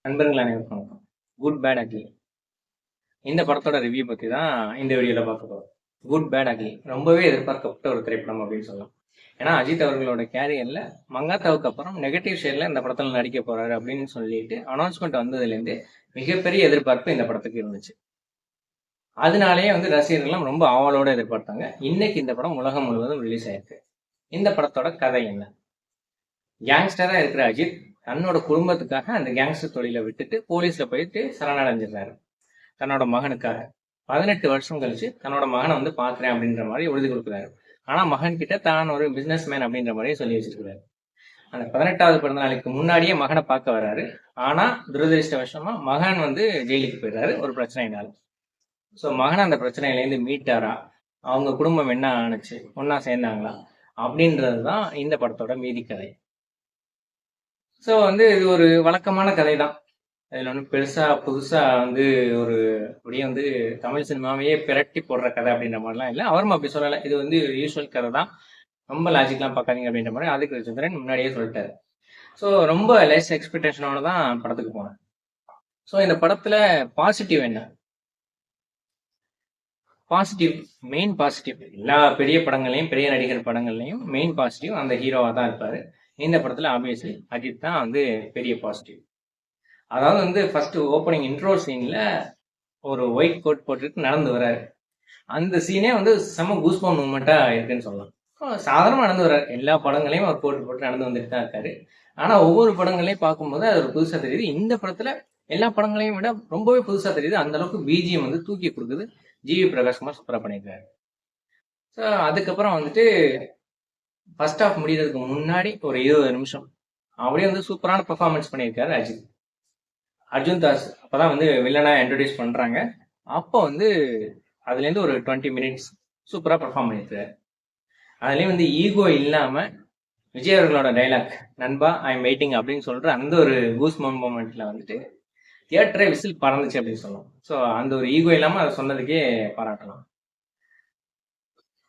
நண்பர்கள் அனைவருக்கும் வணக்கம். குட் பேட் அக்லி இந்த படத்தோட ரிவ்யூ பத்தி தான் இந்த வீடியோல பார்க்க போறோம். குட் பேட் அக்லி ரொம்பவே எதிர்பார்க்கப்பட்ட ஒரு திரைப்படம் அப்படின்னு சொல்லலாம். ஏன்னா அஜித் அவர்களோட கேரியர்ல மங்காத்தாவுக்கு அப்புறம் நெகட்டிவ் ஷேட்ல இந்த படத்துல நடிக்க போறாரு அப்படின்னு சொல்லிட்டு அனௌன்ஸ்மெண்ட் வந்ததுல இருந்து மிகப்பெரிய எதிர்பார்ப்பு இந்த படத்துக்கு இருந்துச்சு. அதனாலேயே ரசிகர்கள்லாம் ரொம்ப ஆவலோட எதிர்பார்த்தாங்க. இன்னைக்கு இந்த படம் உலகம் முழுவதும் ரிலீஸ் ஆயிருக்கு. இந்த படத்தோட கதை என்ன? கேங்ஸ்டரா இருக்கிற அஜித் தன்னோட குடும்பத்துக்காக அந்த கேங்ஸ்டர் தொழிலை விட்டுட்டு போலீஸ்ல போயிட்டு சரணடைஞ்சிடுறாரு. தன்னோட மகனுக்காக 18 வருஷம் கழிச்சு தன்னோட மகனை பாக்குறேன் அப்படின்ற மாதிரி உறுதி கொடுக்குறாரு. ஆனா மகன் கிட்ட தான் ஒரு பிசினஸ் மேன் அப்படின்ற மாதிரி சொல்லி வச்சிருக்கிறாரு. அந்த 18வது பிறந்த நாளைக்கு முன்னாடியே மகனை பார்க்க வர்றாரு. ஆனா துரதிருஷ்டவசமா மகன் ஜெயிலுக்கு போயிடுறாரு ஒரு பிரச்சனைனால. ஸோ மகன் அந்த பிரச்சனையிலேருந்து மீட்டாரா, அவங்க குடும்பம் என்ன ஆணுச்சு, ஒன்னா சேர்ந்தாங்களா அப்படின்றது தான் இந்த படத்தோட மீதி கதை. ஸோ இது ஒரு வழக்கமான கதை தான். அதில் பெருசா புதுசா ஒரு அப்படியே தமிழ் சினிமாவையே பிரட்டி போடுற கதை அப்படின்ற மாதிரிலாம் இல்லை. அவரும் அப்படி சொல்லலை. இது யூஸ்வல் கதை தான், ரொம்ப லாஜிக்லாம் பார்க்காதீங்க அப்படின்ற மாதிரி ஆதிக் ரவிச்சந்திரன் முன்னாடியே சொல்லிட்டாரு. ஸோ ரொம்ப லெஸ் எக்ஸ்பெக்டேஷனோட தான் படத்துக்கு போனேன். ஸோ இந்த படத்துல பாசிட்டிவ் என்ன? பாசிட்டிவ், மெயின் பாசிட்டிவ் எல்லா பெரிய படங்கள்லையும், பெரிய நடிகர் படங்கள்லையும் மெயின் பாசிட்டிவ் அந்த ஹீரோவா தான் இருப்பாரு. இந்த படத்துல ஆப்வியஸ்லி அஜித் தான் பெரிய பாசிட்டிவ். அதாவது ஃபர்ஸ்ட் ஓப்பனிங் இன்ட்ரோ சீன்ல ஒரு ஒயிட் கோட் போட்டுட்டு நடந்து வர்றாரு. அந்த சீனே செம கூஸ்பம் மூமெண்டா இருக்குன்னு சொல்லலாம். சாதாரணமா நடந்து வர்றாரு. எல்லா படங்களையும் அவர் கோட் போட்டு நடந்து வந்துட்டு தான் இருக்காரு. ஆனா ஒவ்வொரு படங்களையும் பார்க்கும்போது அது ஒரு புதுசா தெரியுது. இந்த படத்துல எல்லா படங்களையும் விட ரொம்பவே புதுசா தெரியுது. அந்த அளவுக்கு பிஜிஎம் தூக்கி கொடுக்குது. ஜிவி பிரகாஷ்குமார் சூப்பரா பண்ணியிருக்காரு. ஸோ அதுக்கப்புறம் ஃபர்ஸ்ட் ஹாஃப் முடிகிறதுக்கு முன்னாடி ஒரு 20 நிமிஷம் அப்படியே சூப்பரான பெர்ஃபார்மன்ஸ் பண்ணியிருக்காரு அஜித். அர்ஜுன் தாஸ் அப்பதான் வில்லனா இன்ட்ரோடியூஸ் பண்றாங்க. அப்போ அதுலேருந்து ஒரு 20 மினிட்ஸ் சூப்பரா பெர்ஃபார்ம் பண்ணியிருக்காரு. அதுலேயும் ஈகோ இல்லாம விஜய் அவர்களோட டைலாக் நண்பா ஐ எம் வெயிட்டிங் அப்படின்னு சொல்ற அந்த ஒரு கூஸ் மூமெண்ட்ல தியேட்டரே விசில் பறந்துச்சு அப்படின்னு சொல்லலாம். ஸோ அந்த ஒரு ஈகோ இல்லாம அதை சொன்னதுக்கே பாராட்டலாம்.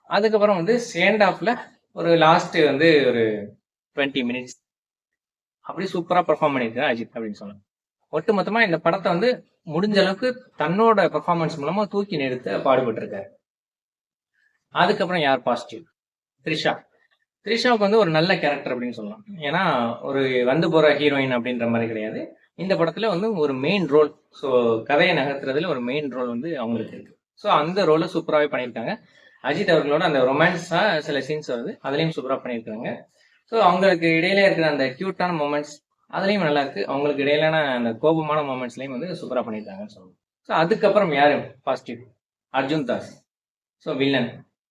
அதுக்கப்புறம் செகண்ட் ஹாஃப்ல ஒரு லாஸ்ட் ஒரு 20 மினிட்ஸ் அப்படி சூப்பரா பெர்ஃபார்ம் பண்ணியிருக்காரு அஜித் அப்படின்னு சொல்லலாம். ஒட்டு மொத்தமா இந்த படத்தை முடிஞ்ச அளவுக்கு தன்னோட பெர்ஃபார்மன்ஸ் மூலமா தூக்கி நிறுத்த பாடுபட்டு இருக்காரு. அதுக்கப்புறம் யார் பாசிட்டிவ்? த்ரிஷாவுக்கு ஒரு நல்ல கேரக்டர் அப்படின்னு சொல்லலாம். ஏன்னா ஒரு போற ஹீரோயின் அப்படின்ற மாதிரி கிடையாது. இந்த படத்துல ஒரு மெயின் ரோல். ஸோ கதையை நகர்த்துறதுல ஒரு மெயின் ரோல் அவங்களுக்கு இருக்கு. ஸோ அந்த ரோலை சூப்பராகவே பண்ணியிருக்காங்க. அஜித் அவர்களோட அந்த ரொமான்ஸா சில சீன்ஸ் வருது, அதுலயும் சூப்பரா பண்ணியிருக்காங்க. ஸோ அவங்களுக்கு இடையில இருக்கிற அந்த கியூட்டான மூமெண்ட்ஸ் அதுலயும் நல்லா இருக்கு. அவங்களுக்கு இடையிலான அந்த கோபமான மூமெண்ட்ஸ்லயும் சூப்பரா பண்ணியிருக்காங்கன்னு சொல்லணும். ஸோ அதுக்கப்புறம் யாரு positive? Arjun Das. So villain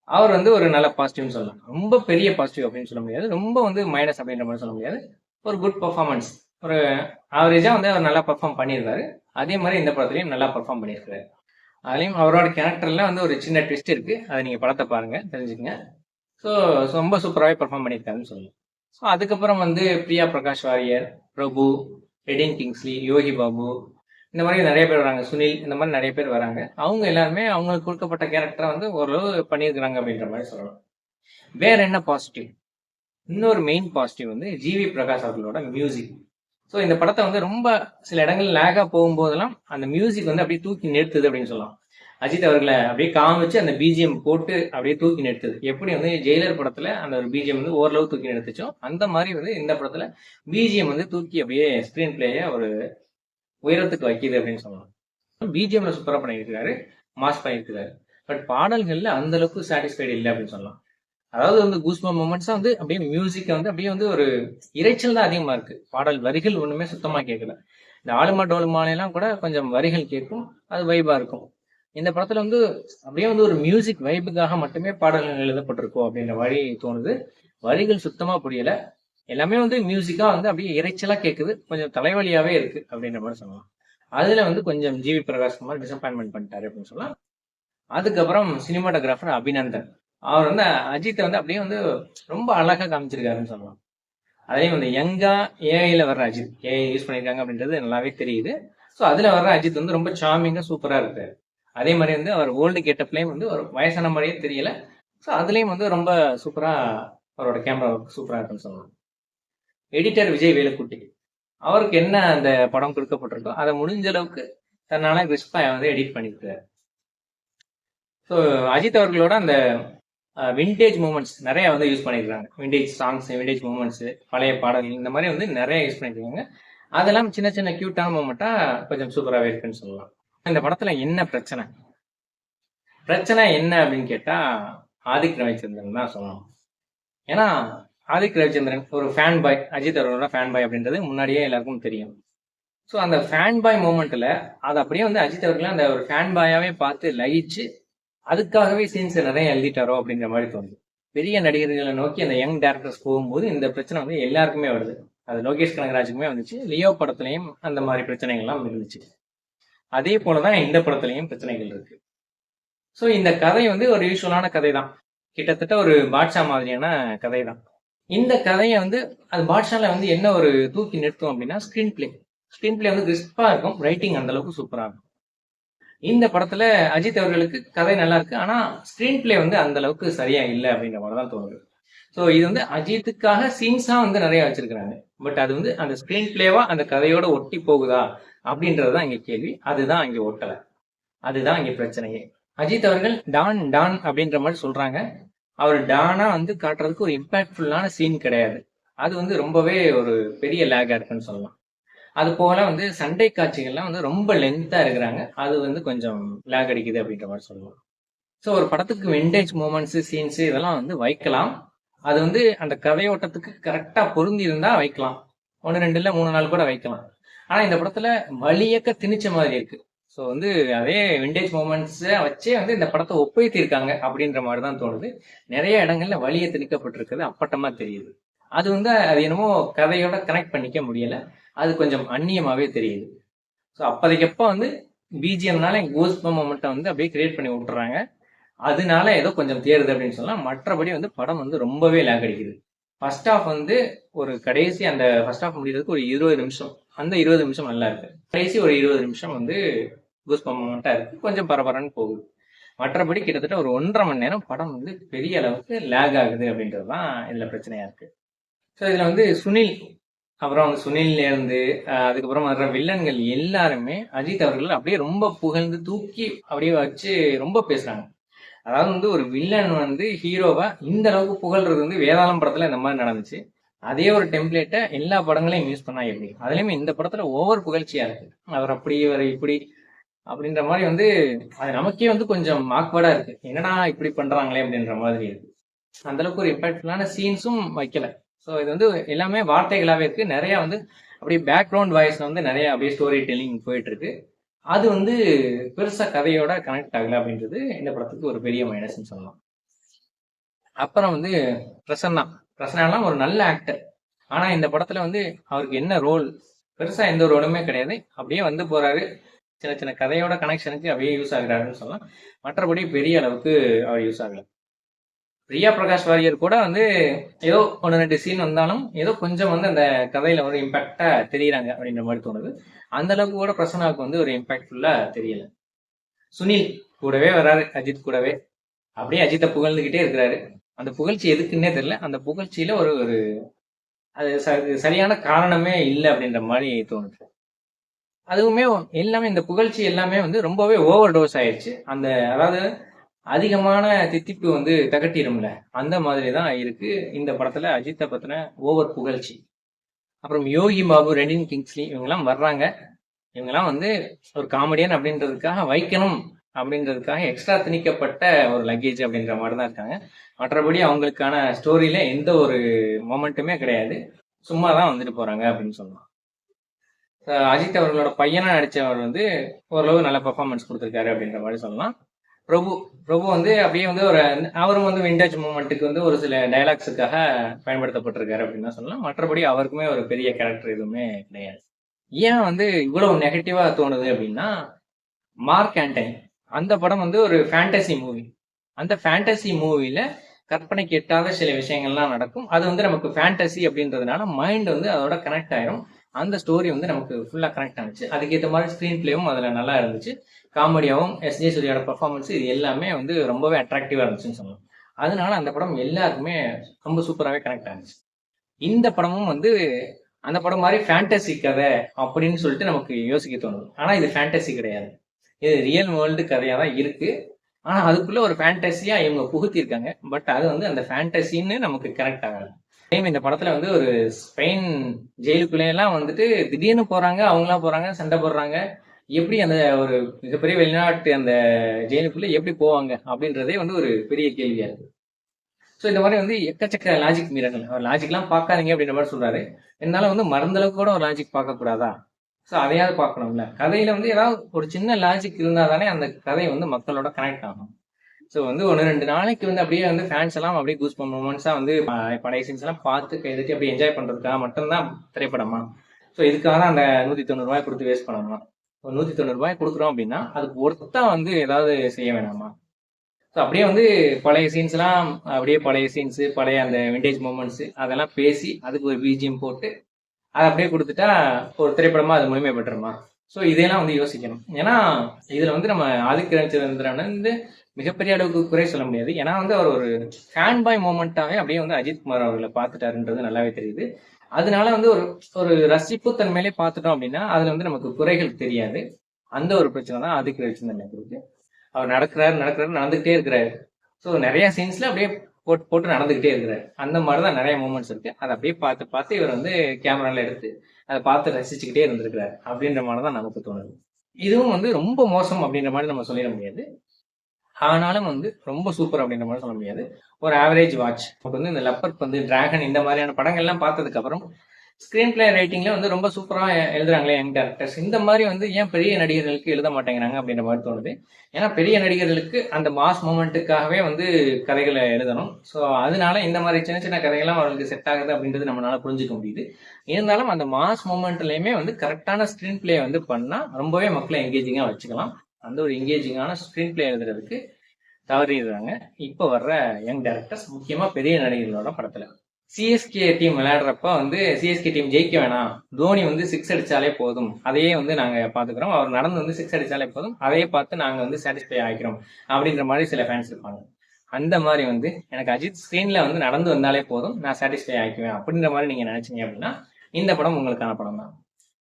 அவர் ஒரு நல்ல பாசிட்டிவ்னு சொல்லலாம். ரொம்ப பெரிய பாசிட்டிவ் அப்படின்னு சொல்ல முடியாது, ரொம்ப மைனஸ் அப்படின்ற மாதிரி சொல்ல முடியாது. ஒரு குட் பர்ஃபார்மன்ஸ், ஒரு ஆவரேஜா அவர் நல்லா பர்ஃபார்ம் பண்ணியிருக்காரு. அதே மாதிரி இந்த படத்துலையும் நல்லா பர்ஃபார்ம் பண்ணியிருக்காரு. அதுலயும் அவரோட கேரக்டர்ல ஒரு சின்ன ட்விஸ்ட் இருக்கு, அதை நீங்க படத்தை பாருங்க தெரிஞ்சுக்கங்க. ஸோ ரொம்ப சூப்பராகவே பர்ஃபார்ம் பண்ணியிருக்காருன்னு சொல்லலாம். ஸோ அதுக்கப்புறம் பிரியா பிரகாஷ் வாரியர், பிரபு, எடின் கிங்ஸ்லி, யோகி பாபு, இந்த மாதிரி நிறைய பேர் வராங்க, சுனில், இந்த மாதிரி நிறைய பேர் வராங்க. அவங்க எல்லாருமே அவங்களுக்கு கொடுக்கப்பட்ட கேரக்டரை ஓரளவு பண்ணியிருக்கிறாங்க அப்படின்ற மாதிரி சொல்லலாம். வேற என்ன பாசிட்டிவ்? இன்னொரு மெயின் பாசிட்டிவ் ஜிவி பிரகாஷ் அவர்களோட மியூசிக். ஸோ இந்த படத்தை ரொம்ப சில இடங்கள் லேகா போகும்போதெல்லாம் அந்த மியூசிக் அப்படியே தூக்கி நிறுத்துது அப்படின்னு சொல்லலாம். அஜித் அவர்களை அப்படியே காமிச்சு அந்த பிஜிஎம் போட்டு அப்படியே தூக்கி நிறுத்துது. எப்படி ஜெயிலர் படத்துல அந்த ஒரு பிஜிஎம் ஓரளவு தூக்கி நிறுத்துச்சோ அந்த மாதிரி இந்த படத்துல பிஜிஎம் தூக்கி அப்படியே ஸ்கிரீன் பிளேய ஒரு உயரத்துக்கு வைக்கிது அப்படின்னு சொல்லலாம். பிஜிஎம்ல சூப்பரா பண்ணியிருக்காரு, மாஸ் பண்ணியிருக்காரு. பட் பாடல்கள்ல அந்த அளவுக்கு சாட்டிஸ்ஃபைடு இல்லை அப்படின்னு சொல்லலாம். அதாவது கூஸ்பம் மூமெண்ட்ஸா அப்படியே மியூசிக் அப்படியே ஒரு இறைச்சல் தான் அதிகமா இருக்கு. பாடல் வரிகள் ஒண்ணுமே சுத்தமா கேட்கல. இந்த ஆளுமா டோலுமாலையெல்லாம் கூட கொஞ்சம் வரிகள் கேட்கும், அது வைபா இருக்கும். இந்த படத்துல அப்படியே ஒரு மியூசிக் வைபுக்காக மட்டுமே பாடல்கள் எழுதப்பட்டிருக்கோம் அப்படின்ற மாதிரி தோணுது. வரிகள் சுத்தமா புரியல. எல்லாமே மியூசிக்கா அப்படியே இறைச்சலா கேட்குது, கொஞ்சம் தலைவலியாவே இருக்கு அப்படின்ற மாதிரி சொல்லலாம். அதுல கொஞ்சம் ஜிவி பிரகாஷ்குமார் டிசப்பாயின்மெண்ட் பண்ணிட்டாரு அப்படின்னு சொல்லலாம். அதுக்கப்புறம் சினிமாட்டோகிராஃபர் அபிநந்தன், அவர் அஜித்தை அப்படியே ரொம்ப அழகா காமிச்சிருக்காருன்னு சொல்லலாம். அதையும் யங்கா ஏஐல வர்ற அஜித், ஏஐ யூஸ் பண்ணியிருக்காங்க அப்படின்றது நல்லாவே தெரியுது. ஸோ அதுல வர்ற அஜித் ரொம்ப சார்மிங்கா சூப்பரா இருக்காரு. அதே மாதிரி அவர் ஓல்டு கெட்டப்லயும் ஒரு வயசான மாதிரியே தெரியல. ஸோ அதுலயும் ரொம்ப சூப்பரா அவரோட கேமரா சூப்பரா இருக்குன்னு சொல்லலாம். எடிட்டர் விஜய் வேலுக்குட்டி, அவருக்கு என்ன அந்த படம் கொடுக்கப்பட்டிருக்கோ அதை முடிஞ்ச அளவுக்கு தன்னால கிறிஸ்பா வந்து எடிட் பண்ணியிருக்காரு. ஸோ அஜித் அவர்களோட அந்த விண்டேஜ் மூமெண்ட்ஸ் நிறைய வந்து யூஸ் பண்ணியிருக்காங்க. விண்டேஜ் சாங்ஸ், விண்டேஜ் மூமெண்ட்ஸ், பழைய பாடல்கள் இந்த மாதிரி வந்து நிறைய யூஸ் பண்ணியிருக்காங்க. அதெல்லாம் சின்ன சின்ன கியூட்டான மூமெண்ட்டா கொஞ்சம் சூப்பராகவே இருக்குன்னு சொல்லலாம். இந்த படத்துல என்ன பிரச்சனை என்ன அப்படின்னு கேட்டா ஆதிக் ரவிச்சந்திரன் தான் சொல்லணும். ஏன்னா ஆதிக் ரவிச்சந்திரன் ஒரு ஃபேன் பாய், அஜித் அவர்களோட ஃபேன் பாய் அப்படின்றது முன்னாடியே எல்லாருக்கும் தெரியும். ஸோ அந்த ஃபேன் பாய் மூமெண்ட்ல அது அப்படியே வந்து அஜித் அவர்கள் அந்த ஒரு ஃபேன் பாயாவே பார்த்து லயிச்சு அதுக்காகவே சீன்ஸ் நிறைய எழுதிட்டாரோ அப்படிங்கிற மாதிரி தோணுது. பெரிய நடிகர்களை நோக்கி அந்த யங் டேரக்டர்ஸ் போகும்போது இந்த பிரச்சனை வந்து எல்லாருக்குமே வருது. அது லோகேஷ் கனகராஜுக்குமே வந்துச்சு, லியோ படத்துலையும் அந்த மாதிரி பிரச்சனைகள்லாம் இருந்துச்சு. அதே போலதான் இந்த படத்துலையும் பிரச்சனைகள் இருக்கு. ஸோ இந்த கதை வந்து ஒரு யூஸ்வலான கதை தான், கிட்டத்தட்ட ஒரு பாட்ஷா மாதிரியான கதை தான். இந்த கதையை வந்து அது பாட்ஷால வந்து என்ன ஒரு தூக்கி நிறுத்தும் அப்படின்னா ஸ்கிரீன் பிளே வந்து கிறிஸ்பா இருக்கும், ரைட்டிங் அந்த அளவுக்கு சூப்பரா இருக்கும். இந்த படத்துல அஜித் அவர்களுக்கு கதை நல்லா இருக்கு, ஆனா ஸ்கிரீன் பிளே வந்து அந்த அளவுக்கு சரியா இல்லை அப்படின்ற மாதிரி தான் தோணுது. ஸோ இது வந்து அஜித்துக்காக சீன்ஸா வந்து நிறைய வச்சிருக்கிறாங்க, பட் அது வந்து அந்த ஸ்கிரீன் பிளேவா அந்த கதையோட ஒட்டி போகுதா அப்படின்றதுதான் இங்க கேள்வி. அதுதான் இங்க ஒட்டலை, அதுதான் இங்க பிரச்சனையே. அஜித் அவர்கள் டான் டான் அப்படின்ற மாதிரி சொல்றாங்க, அவர் டானா வந்து காட்டுறதுக்கு ஒரு இம்பாக்ட்ஃபுல்லான சீன் கிடையாது. அது வந்து ரொம்பவே ஒரு பெரிய லேகா இருக்குன்னு சொல்லலாம். அது போல வந்து சண்டை காட்சிகள்லாம் வந்து ரொம்ப லென்த்தா இருக்கிறாங்க, அது வந்து கொஞ்சம் லேக் அடிக்குது அப்படின்ற மாதிரி சொல்லலாம். ஸோ ஒரு படத்துக்கு விண்டேஜ் மூமெண்ட்ஸ், சீன்ஸ் இதெல்லாம் வந்து வைக்கலாம், அது வந்து அந்த கதையோட்டத்துக்கு கரெக்டா பொருந்தி இருந்தா வைக்கலாம், 1 2 இல்ல 3 நாள் கூட வைக்கலாம். ஆனா இந்த படத்துல வழியக்க திணிச்ச மாதிரி இருக்கு. ஸோ வந்து அதே விண்டேஜ் மூமெண்ட்ஸை வச்சே வந்து இந்த படத்தை ஒப்பைத்திருக்காங்க அப்படின்ற மாதிரி தான் தோணுது. நிறைய இடங்கள்ல வழியை திணிக்கப்பட்டிருக்கிறது அப்பட்டமா தெரியுது. அது வந்து அது என்னமோ கதையோட கனெக்ட் பண்ணிக்க முடியல, அது கொஞ்சம் அந்நியமாவே தெரியுது. ஸோ அப்போதைக்கப்போ வந்து பிஜிஎம்னால கோஸ்பம் மொமெண்ட்டை வந்து அப்படியே கிரியேட் பண்ணி விட்டுறாங்க, அதனால ஏதோ கொஞ்சம் தேருது அப்படின்னு சொல்லலாம். மற்றபடி வந்து படம் வந்து ரொம்பவே லேக் அடிக்குது. ஃபர்ஸ்ட் ஹாஃப் வந்து ஒரு கடைசி அந்த ஃபர்ஸ்ட் ஹாஃப் முடிகிறதுக்கு ஒரு 20 நிமிஷம், அந்த 20 நிமிஷம் நல்லா இருக்கு. கடைசி ஒரு 20 நிமிஷம் வந்து கூஸ்பம் மொமெண்ட்டா இருக்கு, கொஞ்சம் பரபரன்னு போகுது. மற்றபடி கிட்டத்தட்ட ஒரு 1.5 மணி நேரம் படம் வந்து பெரிய அளவுக்கு லேக் ஆகுது அப்படின்றது தான் இதுல பிரச்சனையா இருக்கு. ஸோ இதுல வந்து சுனில், அப்புறம் வந்து சுனில்ல இருந்து அதுக்கப்புறம் வர்ற வில்லன்கள் எல்லாருமே அஜித் அவர்கள் அப்படியே ரொம்ப புகழ்ந்து தூக்கி அப்படியே வச்சு ரொம்ப பேசுறாங்க. அதாவது வந்து ஒரு வில்லன் வந்து ஹீரோவா இந்த அளவுக்கு புகழ்றது வந்து வேதாளம் படத்துல இந்த மாதிரி நடந்துச்சு. அதே ஒரு டெம்ப்ளேட்டை எல்லா படங்களையும் யூஸ் பண்ணா எப்படி? அதுலயுமே இந்த படத்துல ஓவர் புகழ்ச்சியா இருக்கு, அவர் அப்படி அவர் இப்படி அப்படின்ற மாதிரி வந்து அது நமக்கே வந்து கொஞ்சம் ஆக்வர்டா இருக்கு, என்னடா இப்படி பண்றாங்களே அப்படின்ற மாதிரி இருக்கு. அந்த அளவுக்கு ஒரு இம்பாக்ட்ஃபுல்லான சீன்ஸும் வைக்கல. ஸோ இது வந்து எல்லாமே வார்த்தைகளாவே இருக்கு, நிறைய வந்து அப்படியே பேக்ரவுண்ட் வாய்ஸ் வந்து நிறைய அப்படியே ஸ்டோரி டெல்லிங் போயிட்டு இருக்கு. அது வந்து பெருசா கதையோட கனெக்ட் ஆகல அப்படின்றது இந்த படத்துக்கு ஒரு பெரிய மைனஸ்ன்னு சொல்லலாம். அப்புறம் வந்து பிரசன்னாலாம் ஒரு நல்ல ஆக்டர், ஆனா இந்த படத்துல வந்து அவருக்கு என்ன ரோல், பெருசா எந்த ஒரு ரோலுமே கிடையாது, அப்படியே வந்து போறாரு, சின்ன சின்ன கதையோட கனெக்ஷனுக்கு அப்படியே யூஸ் ஆகுறாருன்னு சொல்லலாம். மற்றபடி பெரிய அளவுக்கு அவர் யூஸ் ஆகல. பிரியா பிரகாஷ் வாரியர் கூட வந்து ஏதோ 1 2 சீன் வந்தாலும் ஏதோ கொஞ்சம் வந்து அந்த கதையில ஒரு இம்பாக்டா தெரியுறாங்க அப்படின்ற மாதிரி தோணுது. அந்த அளவுக்கு கூட பிரசன்னாவுக்கு வந்து ஒரு இம்பாக்ட்ஃபுல்லா தெரியல. சுனில் கூடவே வராரு அஜித் கூடவே, அப்படியே அஜித்தை புகழ்ந்துகிட்டே இருக்கிறாரு. அந்த புகழ்ச்சி எதுக்குன்னே தெரியல, அந்த புகழ்ச்சியில ஒரு ஒரு அது சரியான காரணமே இல்லை அப்படின்ற மாதிரி தோணுது. அதுவுமே எல்லாமே இந்த புகழ்ச்சி எல்லாமே வந்து ரொம்பவே ஓவர் டோஸ் ஆயிடுச்சு. அந்த அதாவது அதிகமான தித்திப்பு வந்து தகட்டிடும்ல, அந்த மாதிரி தான் இருக்கு இந்த படத்துல அஜித்தை பத்தின ஓவர் புகழ்ச்சி. அப்புறம் யோகி பாபு, ரெடின் கிங்ஸ்லி இவங்கெல்லாம் வர்றாங்க, இவங்கெல்லாம் வந்து ஒரு காமெடியன் அப்படின்றதுக்காக வைக்கணும் அப்படின்றதுக்காக எக்ஸ்ட்ரா திணிக்கப்பட்ட ஒரு லக்கேஜ் அப்படின்ற மாதிரி தான் இருக்காங்க. மற்றபடி அவங்களுக்கான ஸ்டோரியில எந்த ஒரு மொமெண்ட்டுமே கிடையாது, சும்மா தான் வந்துட்டு போறாங்க அப்படின்னு சொல்லலாம். அஜித் அவர்களோட பையனா நடிச்சவர் வந்து ஓரளவு நல்ல பெர்ஃபார்மன்ஸ் கொடுத்துருக்காரு அப்படின்ற மாதிரி சொல்லலாம். பிரபு வந்து அப்படியே வந்து ஒரு அவரும் வந்து விண்டேஜ் மூமெண்ட்டுக்கு வந்து ஒரு சில டைலாக்ஸுக்காக பயன்படுத்தப்பட்டிருக்காரு அப்படின்னு தான் சொல்லலாம். மற்றபடி அவருக்குமே ஒரு பெரிய கேரக்டர் எதுவுமே கிடையாது. ஏன் வந்து இவ்வளவு நெகட்டிவா தோணுது அப்படின்னா, மார்க் ஆண்டனி அந்த படம் வந்து ஒரு ஃபேண்டசி மூவி. அந்த ஃபேண்டசி மூவில கற்பனைக்கு எட்டாத சில விஷயங்கள்லாம் நடக்கும். அது வந்து நமக்கு ஃபேண்டசி அப்படின்றதுனால மைண்ட் வந்து அதோட கனெக்ட் ஆயிரும். அந்த ஸ்டோரி வந்து நமக்கு ஃபுல்லா கனெக்ட் ஆனிச்சு. அதுக்கேற்ற மாதிரி ஸ்க்ரீன் பிளேவும் அதுல நல்லா இருந்துச்சு. காமெடியாவும் எஸ்ஜே சூர்யாவோட பெர்ஃபார்மன்ஸ் இது எல்லாமே வந்து ரொம்பவே அட்ராக்டிவா இருந்துச்சுன்னு சொல்லலாம். அதனால அந்த படம் எல்லாருக்குமே ரொம்ப சூப்பராகவே கனெக்ட் ஆனிச்சு. இந்த படமும் வந்து அந்த படம் மாதிரி ஃபேண்டசி கதை அப்படின்னு சொல்லிட்டு நமக்கு யோசிக்க தோணுது. ஆனா இது ஃபேண்டசி கிடையாது, இது ரியல் வேர்ல்டு கதையா தான் இருக்கு. ஆனா அதுக்குள்ள ஒரு ஃபேண்டசியா இவங்க புகுத்திருக்காங்க. பட் அது வந்து அந்த ஃபேண்டசின்னு நமக்கு கனெக்ட் ஆகல. இந்த படத்துல வந்து ஒரு ஸ்பெயின் ஜெயிலுக்குள்ள எல்லாம் வந்துட்டு திடீர்னு போறாங்க, அவங்களா போறாங்க, சண்டை போடுறாங்க. எப்படி அந்த ஒரு மிகப்பெரிய வெளிநாட்டு அந்த ஜெயிலுக்குள்ள எப்படி போவாங்க அப்படின்றதே வந்து ஒரு பெரிய கேள்வியா இருக்கு. ஸோ இந்த மாதிரி வந்து எக்கச்சக்க லாஜிக் மீறல், அவர் லாஜிக்லாம் பார்க்காதீங்க அப்படின்ற மாதிரி சொல்றாரு. என்னால வந்து மருந்தளவுக்கு கூட ஒரு லாஜிக் பார்க்க கூடாதா? ஸோ அதையாவது பார்க்கணும்ல. கதையில வந்து ஏதாவது ஒரு சின்ன லாஜிக் இருந்தா தானே அந்த கதை வந்து மக்களோட கனெக்ட் ஆகும். ஸோ வந்து 1-2 நாளைக்கு வந்து அப்படியே வந்து ஃபேன்ஸ் எல்லாம் அப்படியே கூஸ் பம்ப் மூமெண்ட்ஸா வந்து பழைய சீன்ஸ் எல்லாம் பார்த்து கைதட்டி அப்படியே என்ஜாய் பண்றதுக்காக மட்டும்தான் திரைப்படமா? ஸோ இதுக்காக தான் அந்த 190 ரூபாய் கொடுத்து வேஸ்ட் பண்ணணுமா? ஒரு 190 ரூபாய் கொடுக்குறோம் அப்படின்னா அதுக்கு ஒருத்தா வந்து ஏதாவது செய்ய வேணாமா? ஸோ அப்படியே வந்து பழைய சீன்ஸ் எல்லாம் அப்படியே பழைய சீன்ஸ், பழைய அந்த விண்டேஜ் மூமெண்ட்ஸ் அதெல்லாம் பேசி அதுக்கு ஒரு பிஜிஎம் போட்டு அதை அப்படியே கொடுத்துட்டா ஒரு திரைப்படமா அது முழுமை பெற்றுமா? ஸோ இதெல்லாம் வந்து யோசிக்கணும். ஏன்னா இதுல வந்து நம்ம ஆதித்யரன் வந்து மிகப்பெரிய அளவுக்கு குறை சொல்ல முடியாது. ஏன்னா வந்து அவர் ஒரு ஃபேன் பாய் மூமெண்ட்டாவே அப்படியே வந்து அஜித் குமார் அவர்களை பார்த்துட்டாருன்றது நல்லாவே தெரியுது. அதனால வந்து ஒரு ஒரு ரசிப்பு தன்மையிலே பார்த்துட்டோம் அப்படின்னா அதுல வந்து நமக்கு குறைகள் தெரியாது. அந்த ஒரு பிரச்சனை தான் ஆதித்ய ரவிச்சந்திரன் இருக்கு. அவர் நடக்கிறாரு நடந்துகிட்டே இருக்கிறாரு. ஸோ நிறைய சீன்ஸ்ல அப்படியே போட்டு போட்டு நடந்துகிட்டே இருக்கிறாரு. அந்த மாதிரிதான் நிறைய மூமெண்ட்ஸ் இருக்கு. அதை அப்படியே பார்த்து பார்த்து இவர் வந்து கேமரால எடுத்து அதை பார்த்து ரசிச்சுக்கிட்டே இருந்திருக்கிறாரு அப்படின்ற மாதிரிதான் நமக்கு தோணுது. இதுவும் வந்து ரொம்ப மோசம் அப்படின்ற மாதிரி நம்ம சொல்லிட முடியாது. ஆனாலும் வந்து ரொம்ப சூப்பர் அப்படின்ற மாதிரி சொல்ல முடியாது. ஒரு ஆவரேஜ் வாட்ச். நமக்கு வந்து இந்த லெப்பர்ட் வந்து டிராகன் இந்த மாதிரியான படங்கள்லாம் பார்த்ததுக்கு அப்புறம் ஸ்கிரீன் பிளே ரைட்டிங்ல வந்து ரொம்ப சூப்பரா எழுதுறாங்களே யங் டேரக்டர்ஸ். இந்த மாதிரி வந்து ஏன் பெரிய நடிகர்களுக்கு எழுத மாட்டேங்கிறாங்க அப்படின்ற மாதிரி தோணுது. ஏன்னா பெரிய நடிகர்களுக்கு அந்த மாஸ் மூமெண்ட்டுக்காகவே வந்து கதைகளை எழுதணும். ஸோ அதனால இந்த மாதிரி சின்ன சின்ன கதைகள்லாம் அவர்களுக்கு செட் ஆகுது அப்படின்றது நம்மளால புரிஞ்சுக்க முடியுது. இருந்தாலும் அந்த மாஸ் மூமெண்ட்லயுமே வந்து கரெக்டான ஸ்கிரீன் பிளே வந்து பண்ணா ரொம்பவே மக்களை எங்கேஜிங்கா வச்சுக்கலாம். அந்த ஒரு எங்கேஜிங்கான ஸ்கிரீன் பிளே எழுதுறதுக்கு தவறிடுறாங்க இப்ப வர்ற யங் டேரக்டர்ஸ், முக்கியமா பெரிய நடிகர்களோட படத்துல. சிஎஸ்கே டீம் விளையாடுறப்ப வந்து சிஎஸ்கே டீம் ஜெயிக்க வேணாம், தோனி வந்து 6 அடிச்சாலே போதும், அதையே வந்து நாங்க பாத்துக்கிறோம், அவர் நடந்து வந்து 6 அடிச்சாலே போதும், அதையே பார்த்து நாங்க வந்து சாட்டிஸ்ஃபை ஆகிக்கிறோம் அப்படின்ற மாதிரி சில ஃபேன்ஸ் இருப்பாங்க. அந்த மாதிரி வந்து எனக்கு அஜித் ஸ்கிரீன்ல வந்து நடந்து வந்தாலே போதும், நான் சாட்டிஸ்ஃபை ஆகிக்குவேன் அப்படின்ற மாதிரி நீங்க நினைச்சீங்க அப்படின்னா இந்த படம் உங்களுக்கான படம் தான்.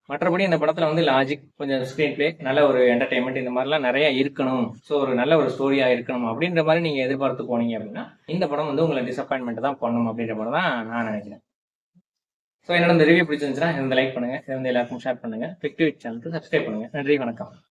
மற்றபடி இந்த படத்துல வந்து லாஜிக், கொஞ்சம் ஸ்கிரீன் பிளே, நல்ல ஒரு என்டர்டைன்மெண்ட் இந்த மாதிரிலாம் நிறைய இருக்கணும், ஸோ ஒரு நல்ல ஒரு ஸ்டோரியா இருக்கணும் அப்படின்ற மாதிரி நீங்க எதிர்பார்த்து போனீங்க அப்படின்னா இந்த படம் வந்து உங்களை டிசப்பாயின்மெண்ட் தான் பண்ணும் அப்படின்ற மாதிரி தான் நான் நினைக்கிறேன். ஸோ என்னோட இந்த ரிவ்யூ பிடிச்சிருந்துச்சுன்னா இந்த லைக் பண்ணுங்க, இதை வந்து எல்லாருக்கும் ஷேர் பண்ணுங்க, ஃபிக்டிவிட் சேனலுக்கு சப்ஸ்கிரைப் பண்ணுங்க. நன்றி, வணக்கம்.